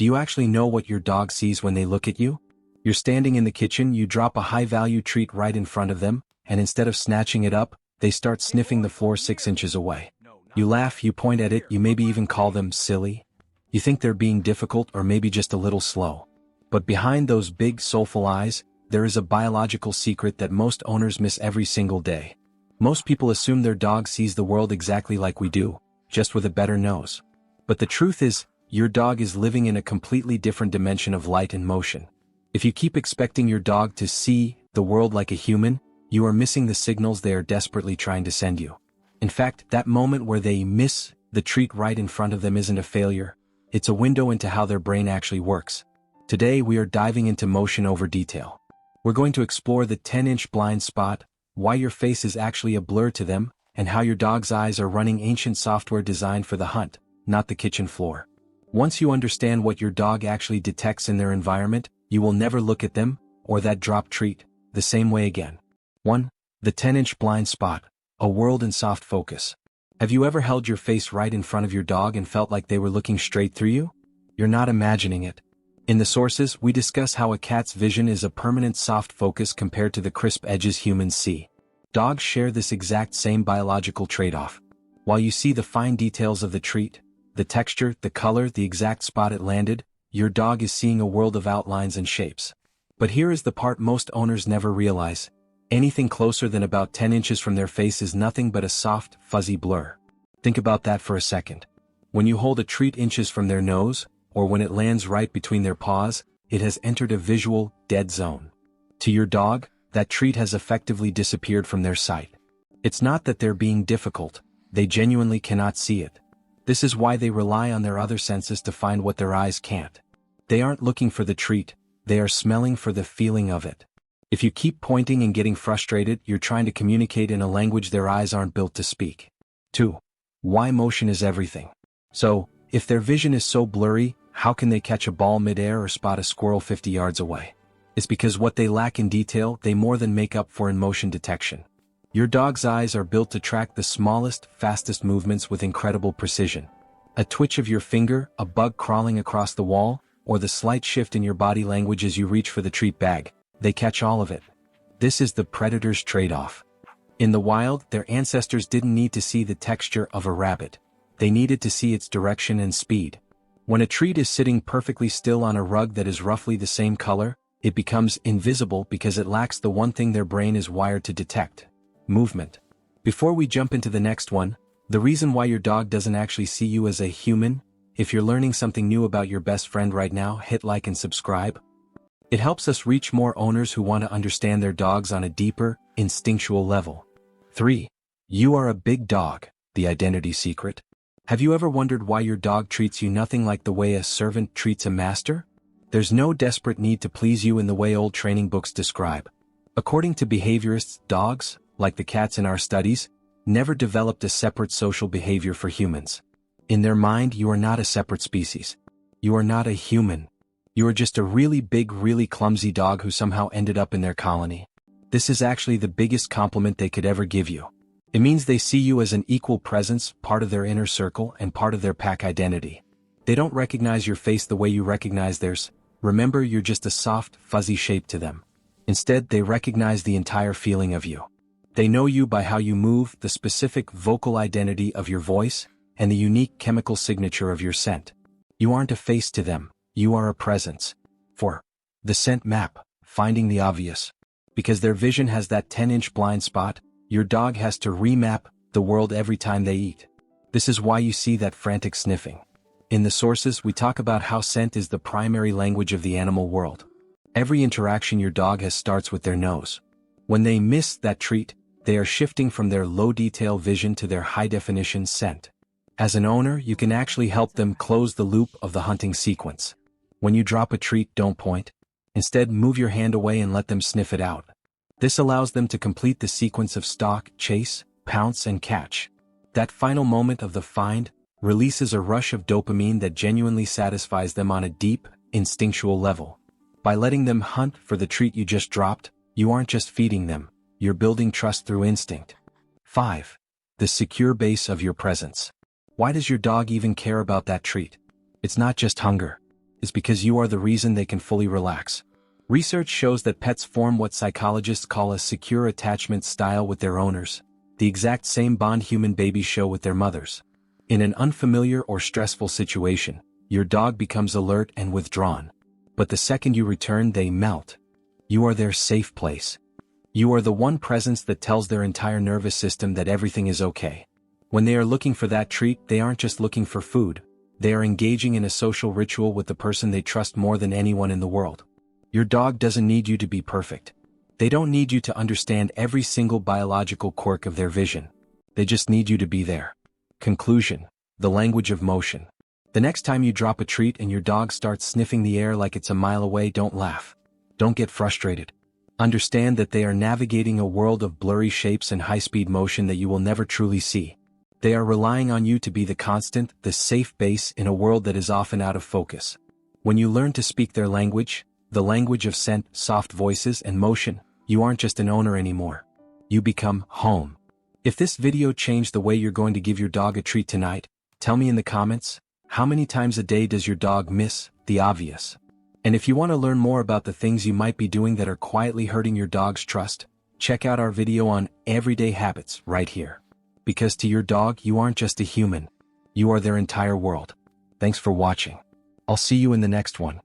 Do you actually know what your dog sees when they look at you? You're standing in the kitchen, you drop a high-value treat right in front of them, and instead of snatching it up, they start sniffing the floor 6 inches away. You laugh, you point at it, you maybe even call them silly. You think they're being difficult or maybe just a little slow. But behind those big, soulful eyes, there is a biological secret that most owners miss every single day. Most people assume their dog sees the world exactly like we do, just with a better nose. But the truth is, your dog is living in a completely different dimension of light and motion. If you keep expecting your dog to see the world like a human, you are missing the signals they are desperately trying to send you. In fact, that moment where they miss the treat right in front of them isn't a failure. It's a window into how their brain actually works. Today we are diving into motion over detail. We're going to explore the 10-inch blind spot, why your face is actually a blur to them, and how your dog's eyes are running ancient software designed for the hunt, not the kitchen floor. Once you understand what your dog actually detects in their environment, you will never look at them, or that drop treat, the same way again. 1. The 10-inch blind spot, a world in soft focus. Have you ever held your face right in front of your dog and felt like they were looking straight through you? You're not imagining it. In the sources, we discuss how a cat's vision is a permanent soft focus compared to the crisp edges humans see. Dogs share this exact same biological trade-off. While you see the fine details of the treat, the texture, the color, the exact spot it landed, your dog is seeing a world of outlines and shapes. But here is the part most owners never realize. Anything closer than about 10 inches from their face is nothing but a soft, fuzzy blur. Think about that for a second. When you hold a treat inches from their nose, or when it lands right between their paws, it has entered a visual, dead zone. To your dog, that treat has effectively disappeared from their sight. It's not that they're being difficult, they genuinely cannot see it. This is why they rely on their other senses to find what their eyes can't. They aren't looking for the treat, they are smelling for the feeling of it. If you keep pointing and getting frustrated, you're trying to communicate in a language their eyes aren't built to speak. 2. Why motion is everything. So, if their vision is so blurry, how can they catch a ball mid-air or spot a squirrel 50 yards away? It's because what they lack in detail, they more than make up for in motion detection. Your dog's eyes are built to track the smallest, fastest movements with incredible precision. A twitch of your finger, a bug crawling across the wall, or the slight shift in your body language as you reach for the treat bag, they catch all of it. This is the predator's trade-off. In the wild, their ancestors didn't need to see the texture of a rabbit. They needed to see its direction and speed. When a treat is sitting perfectly still on a rug that is roughly the same color, it becomes invisible because it lacks the one thing their brain is wired to detect: movement. Before we jump into the next one, the reason why your dog doesn't actually see you as a human. If you're learning something new about your best friend right now, hit like and subscribe. It helps us reach more owners who want to understand their dogs on a deeper, instinctual level. 3. You are a big dog, the identity secret. Have you ever wondered why your dog treats you nothing like the way a servant treats a master? There's no desperate need to please you in the way old training books describe. According to behaviorists, dogs, like the cats in our studies, never developed a separate social behavior for humans. In their mind, you are not a separate species. You are not a human. You are just a really big, really clumsy dog who somehow ended up in their colony. This is actually the biggest compliment they could ever give you. It means they see you as an equal presence, part of their inner circle and part of their pack identity. They don't recognize your face the way you recognize theirs. Remember, you're just a soft, fuzzy shape to them. Instead, they recognize the entire feeling of you. They know you by how you move, the specific vocal identity of your voice, and the unique chemical signature of your scent. You aren't a face to them, you are a presence. 4. The scent map, finding the obvious. Because their vision has that 10-inch blind spot, your dog has to remap the world every time they eat. This is why you see that frantic sniffing. In the sources, we talk about how scent is the primary language of the animal world. Every interaction your dog has starts with their nose. When they miss that treat, they are shifting from their low-detail vision to their high-definition scent. As an owner, you can actually help them close the loop of the hunting sequence. When you drop a treat, don't point. Instead, move your hand away and let them sniff it out. This allows them to complete the sequence of stalk, chase, pounce, and catch. That final moment of the find releases a rush of dopamine that genuinely satisfies them on a deep, instinctual level. By letting them hunt for the treat you just dropped, you aren't just feeding them, you're building trust through instinct. 5. The secure base of your presence. Why does your dog even care about that treat? It's not just hunger. is because you are the reason they can fully relax. Research shows that pets form what psychologists call a secure attachment style with their owners, the exact same bond human babies show with their mothers. In an unfamiliar or stressful situation, your dog becomes alert and withdrawn. But the second you return, they melt. You are their safe place. You are the one presence that tells their entire nervous system that everything is okay. When they are looking for that treat, they aren't just looking for food. They are engaging in a social ritual with the person they trust more than anyone in the world. Your dog doesn't need you to be perfect. They don't need you to understand every single biological quirk of their vision. They just need you to be there. Conclusion: the language of motion. The next time you drop a treat and your dog starts sniffing the air like it's a mile away, don't laugh. Don't get frustrated. Understand that they are navigating a world of blurry shapes and high-speed motion that you will never truly see. They are relying on you to be the constant, the safe base in a world that is often out of focus. When you learn to speak their language, the language of scent, soft voices, and motion, you aren't just an owner anymore. You become home. If this video changed the way you're going to give your dog a treat tonight, tell me in the comments, how many times a day does your dog miss the obvious? And if you want to learn more about the things you might be doing that are quietly hurting your dog's trust, check out our video on everyday habits right here. Because to your dog, you aren't just a human. You are their entire world. Thanks for watching. I'll see you in the next one.